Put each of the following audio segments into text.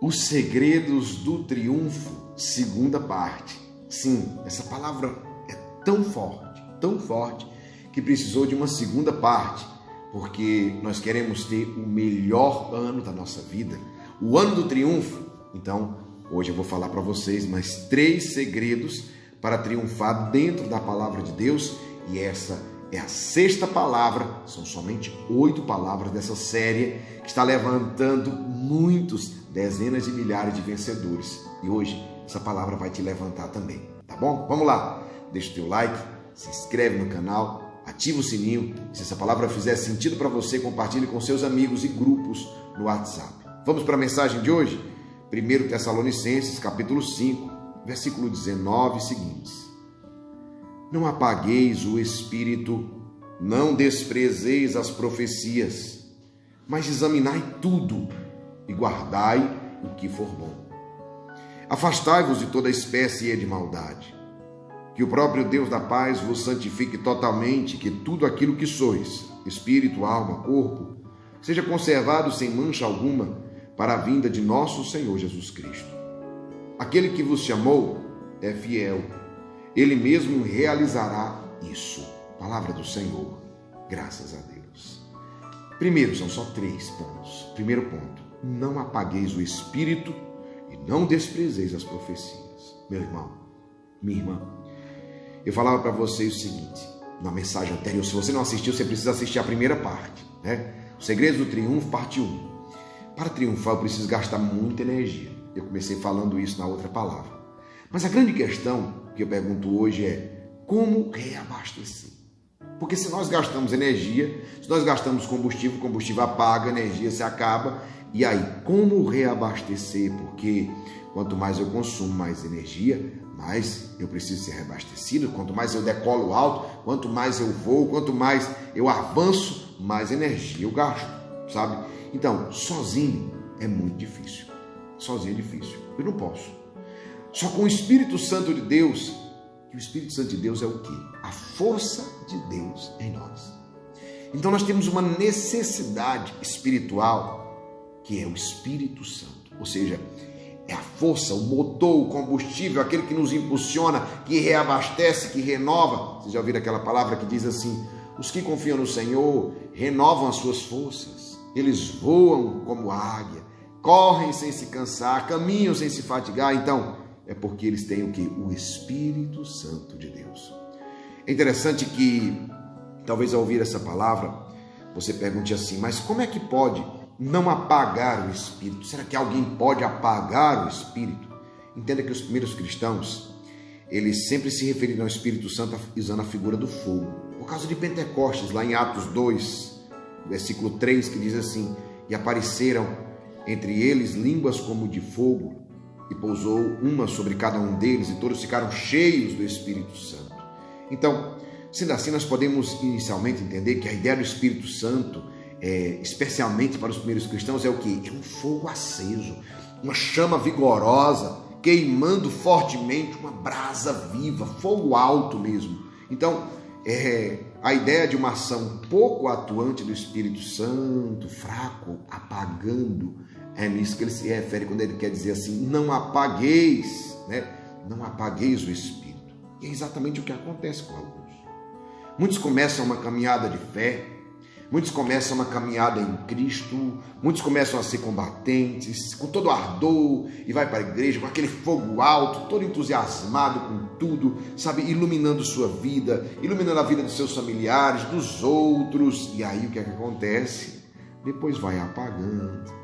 Os segredos do triunfo, segunda parte. Sim, essa palavra é tão forte, que precisou de uma segunda parte, porque nós queremos ter o melhor ano da nossa vida, o ano do triunfo. Então, hoje eu vou falar para vocês mais 3 segredos para triunfar dentro da palavra de Deus, e essa é a 6ª palavra, são somente 8 palavras dessa série que está levantando dezenas de milhares de vencedores. E hoje essa palavra vai te levantar também, tá bom? Vamos lá, deixa o teu like, se inscreve no canal, ativa o sininho. Se essa palavra fizer sentido para você, compartilhe com seus amigos e grupos no WhatsApp. Vamos para a mensagem de hoje? 1 Tessalonicenses, capítulo 5, versículo 19 seguintes. Não apagueis o espírito, não desprezeis as profecias, mas examinai tudo e guardai o que for bom. Afastai-vos de toda espécie de maldade. Que o próprio Deus da paz vos santifique totalmente, que tudo aquilo que sois, espírito, alma, corpo, seja conservado sem mancha alguma para a vinda de nosso Senhor Jesus Cristo. Aquele que vos chamou é fiel. Ele mesmo realizará isso. Palavra do Senhor. Graças a Deus. Primeiro, são só 3 pontos. Primeiro ponto, não apagueis o espírito e não desprezeis as profecias. Meu irmão, minha irmã, eu falava para vocês o seguinte, na mensagem anterior, se você não assistiu, você precisa assistir a primeira parte, né? Os segredos do triunfo, parte 1. Para triunfar, eu preciso gastar muita energia. Eu comecei falando isso na outra palavra. Mas a grande questão que eu pergunto hoje é como reabastecer? Porque se nós gastamos energia, se nós gastamos combustível, o combustível apaga, a energia se acaba. E aí, como reabastecer? Porque quanto mais eu consumo mais energia, mais eu preciso ser reabastecido. Quanto mais eu decolo alto, quanto mais eu voo, quanto mais eu avanço, mais energia eu gasto, sabe? Então, sozinho é muito difícil. Sozinho é difícil. Eu não posso. Só com o Espírito Santo de Deus, que o Espírito Santo de Deus é o quê? A força de Deus em nós. Então nós temos uma necessidade espiritual, que é o Espírito Santo. Ou seja, é a força, o motor, o combustível, aquele que nos impulsiona, que reabastece, que renova. Vocês já ouviram aquela palavra que diz assim, os que confiam no Senhor renovam as suas forças. Eles voam como águia, correm sem se cansar, caminham sem se fatigar. Então, é porque eles têm o quê? O Espírito Santo de Deus. É interessante que, talvez ao ouvir essa palavra, você pergunte assim, mas como é que pode não apagar o Espírito? Será que alguém pode apagar o Espírito? Entenda que os primeiros cristãos, eles sempre se referiram ao Espírito Santo usando a figura do fogo. Por causa de Pentecostes, lá em Atos 2, versículo 3, que diz assim, e apareceram entre eles línguas como de fogo, e pousou uma sobre cada um deles, e todos ficaram cheios do Espírito Santo. Então, sendo assim, nós podemos inicialmente entender que a ideia do Espírito Santo, especialmente para os primeiros cristãos, é o quê? É um fogo aceso, uma chama vigorosa, queimando fortemente, uma brasa viva, fogo alto mesmo. Então, a ideia de uma ação pouco atuante do Espírito Santo, fraco, apagando, é nisso que ele se refere quando ele quer dizer assim, não apagueis, né? Não apagueis o Espírito. E é exatamente o que acontece com alguns. Muitos começam uma caminhada de fé, muitos começam uma caminhada em Cristo, muitos começam a ser combatentes, com todo ardor, e vai para a igreja com aquele fogo alto, todo entusiasmado com tudo, sabe, iluminando sua vida, iluminando a vida dos seus familiares, dos outros. E aí o que é que acontece? Depois vai apagando,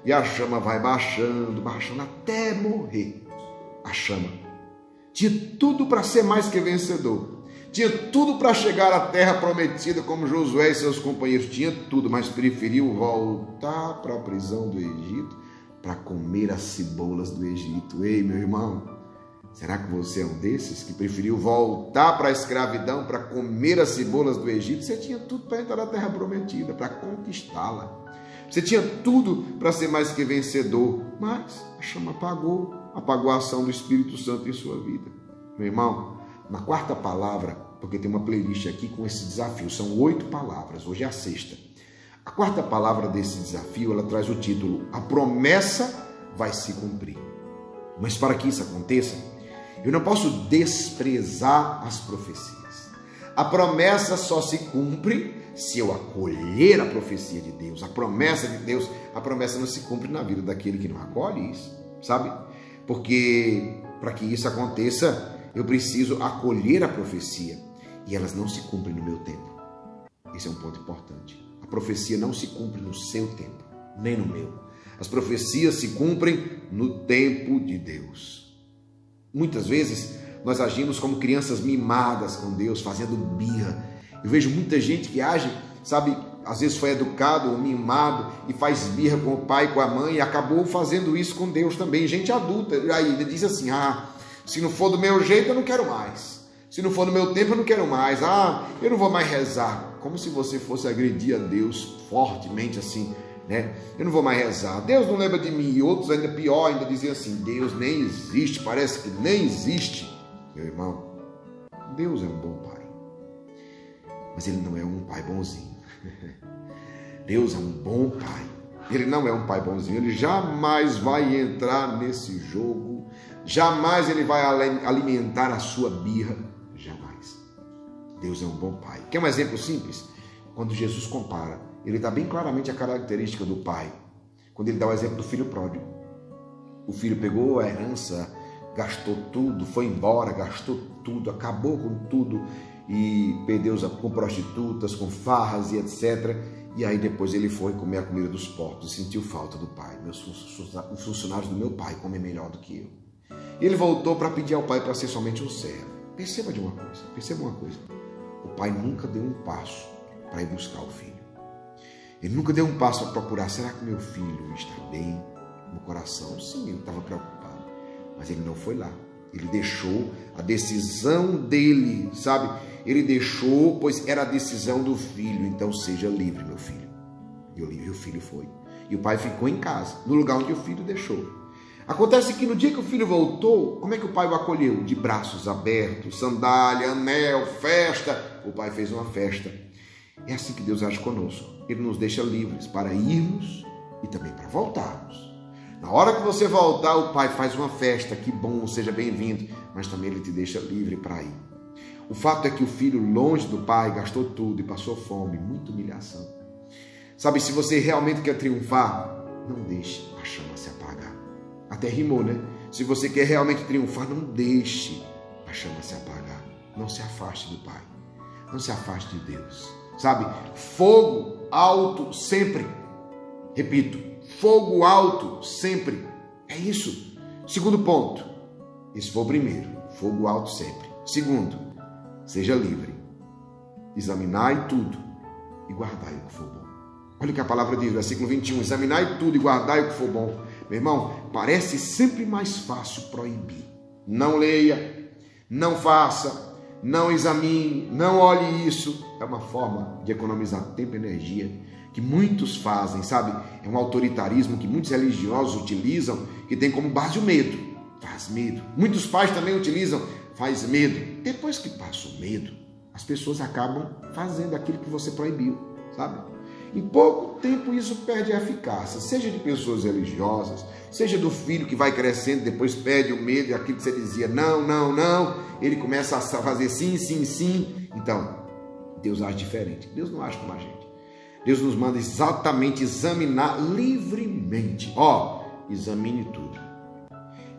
e a chama vai baixando até morrer. A chama tinha tudo para ser mais que vencedor, tinha tudo para chegar à terra prometida como Josué e seus companheiros, tinha tudo, mas preferiu voltar para a prisão do Egito para comer as cebolas do Egito. Ei, meu irmão, será que você é um desses que preferiu voltar para a escravidão para comer as cebolas do Egito? Você tinha tudo para entrar na terra prometida, para conquistá-la. Você tinha tudo para ser mais que vencedor, mas a chama apagou a ação do Espírito Santo em sua vida. Meu irmão, na 4ª palavra, porque tem uma playlist aqui com esse desafio, são 8 palavras, hoje é a 6ª. A quarta palavra desse desafio, ela traz o título: a promessa vai se cumprir. Mas para que isso aconteça, eu não posso desprezar as profecias. A promessa só se cumpre se eu acolher a profecia de Deus, a promessa de Deus. A promessa não se cumpre na vida daquele que não acolhe isso, sabe? Porque para que isso aconteça, eu preciso acolher a profecia e elas não se cumprem no meu tempo. Esse é um ponto importante. A profecia não se cumpre no seu tempo, nem no meu. As profecias se cumprem no tempo de Deus. Muitas vezes nós agimos como crianças mimadas com Deus, fazendo birra. Eu vejo muita gente que age, sabe, às vezes foi educado ou mimado e faz birra com o pai, com a mãe, e acabou fazendo isso com Deus também. Gente adulta, aí diz assim: se não for do meu jeito eu não quero mais. Se não for no meu tempo eu não quero mais. Eu não vou mais rezar. Como se você fosse agredir a Deus fortemente assim, né? Eu não vou mais rezar. Deus não lembra de mim. E outros ainda pior, ainda diziam assim: Deus nem existe, parece que nem existe. Meu irmão, Deus é um bom pai, mas Ele não é um pai bonzinho. Deus é um bom pai. Ele não é um pai bonzinho. Ele jamais vai entrar nesse jogo. Jamais Ele vai alimentar a sua birra. Jamais. Deus é um bom pai. Quer um exemplo simples? Quando Jesus compara, Ele dá bem claramente a característica do pai. Quando Ele dá o exemplo do filho pródigo. O filho pegou a herança, gastou tudo, foi embora, gastou tudo, acabou com tudo e perdeu com prostitutas, com farras e etc. E aí depois ele foi comer a comida dos porcos e sentiu falta do pai. Os funcionários do meu pai comem melhor do que eu. Ele voltou para pedir ao pai para ser somente um servo. Perceba uma coisa. O pai nunca deu um passo para ir buscar o filho. Ele nunca deu um passo a procurar: será que meu filho está bem no coração? Sim, ele estava preocupado. Mas ele não foi lá. Ele deixou a decisão dele, sabe? Ele deixou, pois era a decisão do filho. Então seja livre, meu filho. E o filho foi. E o pai ficou em casa, no lugar onde o filho deixou. Acontece que no dia que o filho voltou, como é que o pai o acolheu? De braços abertos, sandália, anel, festa. O pai fez uma festa. É assim que Deus age conosco. Ele nos deixa livres para irmos e também para voltarmos. Na hora que você voltar, o pai faz uma festa. Que bom, seja bem-vindo. Mas também ele te deixa livre para ir. O fato é que o filho, longe do pai, gastou tudo e passou fome, muita humilhação. Sabe, se você realmente quer triunfar, não deixe a chama se apagar. Até rimou, né? Se você quer realmente triunfar, não deixe a chama se apagar. Não se afaste do pai. Não se afaste de Deus. Sabe, fogo alto sempre. Repito, fogo alto sempre. É isso. Segundo ponto. Esse foi o primeiro. Fogo alto sempre. Segundo, seja livre. Examinai tudo e guardai o que for bom. Olha o que a palavra diz, versículo 21. Examinai tudo e guardai o que for bom. Meu irmão, parece sempre mais fácil proibir. Não leia, não faça, não examine, não olhe isso. É uma forma de economizar tempo e energia que muitos fazem, sabe? É um autoritarismo que muitos religiosos utilizam, que tem como base o medo. Faz medo. Muitos pais também utilizam, faz medo. Depois que passa o medo, as pessoas acabam fazendo aquilo que você proibiu, sabe? Em pouco tempo isso perde a eficácia, seja de pessoas religiosas, seja do filho que vai crescendo, depois perde o medo e aquilo que você dizia não, não, não, ele começa a fazer sim, sim, sim. Então, Deus age diferente. Deus não age como a gente. Deus nos manda exatamente examinar livremente. Examine tudo.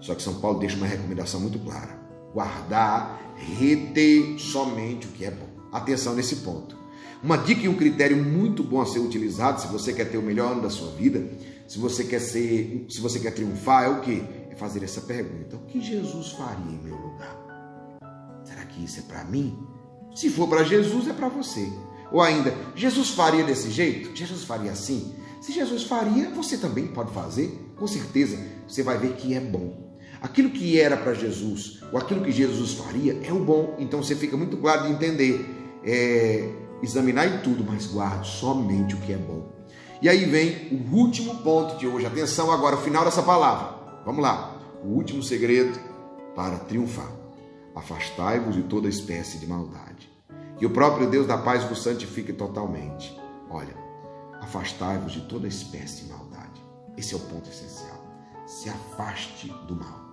Só que São Paulo deixa uma recomendação muito clara: guardar, reter somente o que é bom. Atenção nesse ponto. Uma dica e um critério muito bom a ser utilizado se você quer ter o melhor ano da sua vida, se você quer triunfar, é o quê? É fazer essa pergunta: o que Jesus faria em meu lugar? Será que isso é para mim? Se for para Jesus, é para você. Ou ainda, Jesus faria desse jeito? Jesus faria assim? Se Jesus faria, você também pode fazer. Com certeza, você vai ver que é bom. Aquilo que era para Jesus, ou aquilo que Jesus faria, é o bom. Então você fica muito claro de entender. Examinar tudo, mas guarde somente o que é bom. E aí vem o último ponto de hoje. Atenção agora, o final dessa palavra. Vamos lá. O último segredo para triunfar: afastai-vos de toda espécie de maldade. Que o próprio Deus da paz vos santifique totalmente. Olha, afastai-vos de toda espécie de maldade. Esse é o ponto essencial. Se afaste do mal.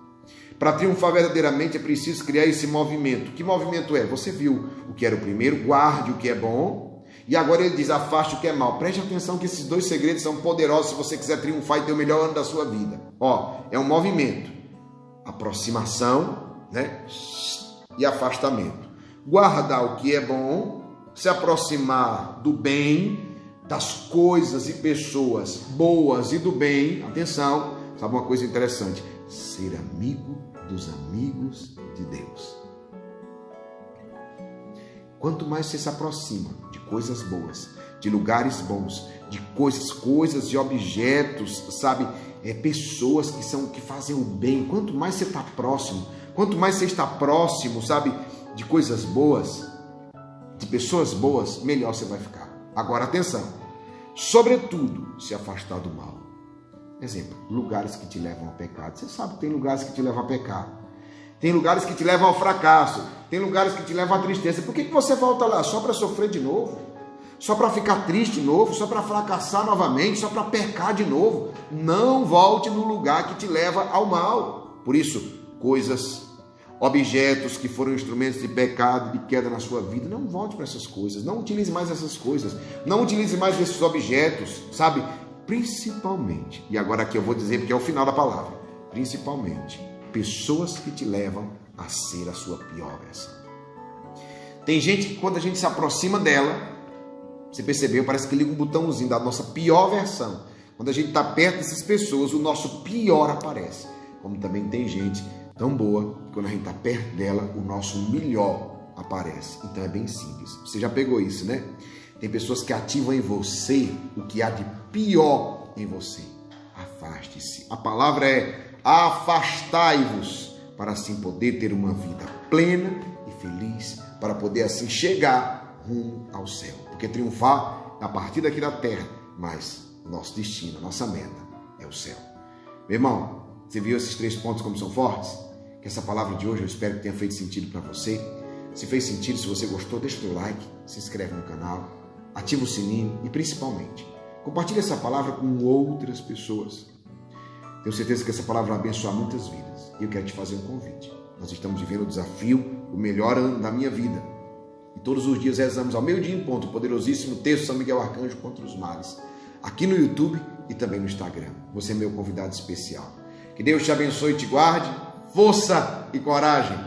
Para triunfar verdadeiramente é preciso criar esse movimento. Que movimento é? Você viu o que era o primeiro, guarde o que é bom. E agora ele diz, afaste o que é mal. Preste atenção que esses dois segredos são poderosos se você quiser triunfar e ter o melhor ano da sua vida. É um movimento. Aproximação, né? E afastamento. Guardar o que é bom, se aproximar do bem, das coisas e pessoas boas e do bem. Atenção, sabe uma coisa interessante? Ser amigo dos amigos de Deus. Quanto mais você se aproxima de coisas boas, de lugares bons, de coisas e objetos, sabe? Pessoas que fazem o bem. Quanto mais você está próximo, sabe? De coisas boas, de pessoas boas, melhor você vai ficar. Agora, atenção. Sobretudo, se afastar do mal. Exemplo, lugares que te levam ao pecado. Você sabe que tem lugares que te levam a pecar. Tem lugares que te levam ao fracasso. Tem lugares que te levam à tristeza. Por que você volta lá? Só para sofrer de novo? Só para ficar triste de novo? Só para fracassar novamente? Só para pecar de novo? Não volte no lugar que te leva ao mal. Por isso, coisas, objetos que foram instrumentos de pecado, de queda na sua vida, não volte para essas coisas. Não utilize mais essas coisas. Não utilize mais esses objetos, sabe? Principalmente, e agora aqui eu vou dizer porque é o final da palavra, principalmente, pessoas que te levam a ser a sua pior versão. Tem gente que quando a gente se aproxima dela, você percebeu, parece que liga um botãozinho da nossa pior versão. Quando a gente está perto dessas pessoas, o nosso pior aparece. Como também tem gente tão boa, que quando a gente está perto dela, o nosso melhor aparece. Então é bem simples. Você já pegou isso, né? Tem pessoas que ativam em você o que há de pior em você. Afaste-se. A palavra é afastai-vos, para assim poder ter uma vida plena e feliz, para poder assim chegar rumo ao céu. Porque triunfar é a partir daqui da terra, mas nosso destino, nossa meta é o céu. Meu irmão, você viu esses 3 pontos como são fortes? Que essa palavra de hoje eu espero que tenha feito sentido para você. Se fez sentido, se você gostou, deixa o seu like, se inscreve no canal, ativa o sininho e principalmente, compartilhe essa palavra com outras pessoas. Tenho certeza que essa palavra vai abençoar muitas vidas. E eu quero te fazer um convite. Nós estamos vivendo o desafio, o melhor ano da minha vida. E todos os dias rezamos ao meio-dia em ponto o poderosíssimo texto São Miguel Arcanjo contra os males. Aqui no YouTube e também no Instagram. Você é meu convidado especial. Que Deus te abençoe e te guarde. Força e coragem.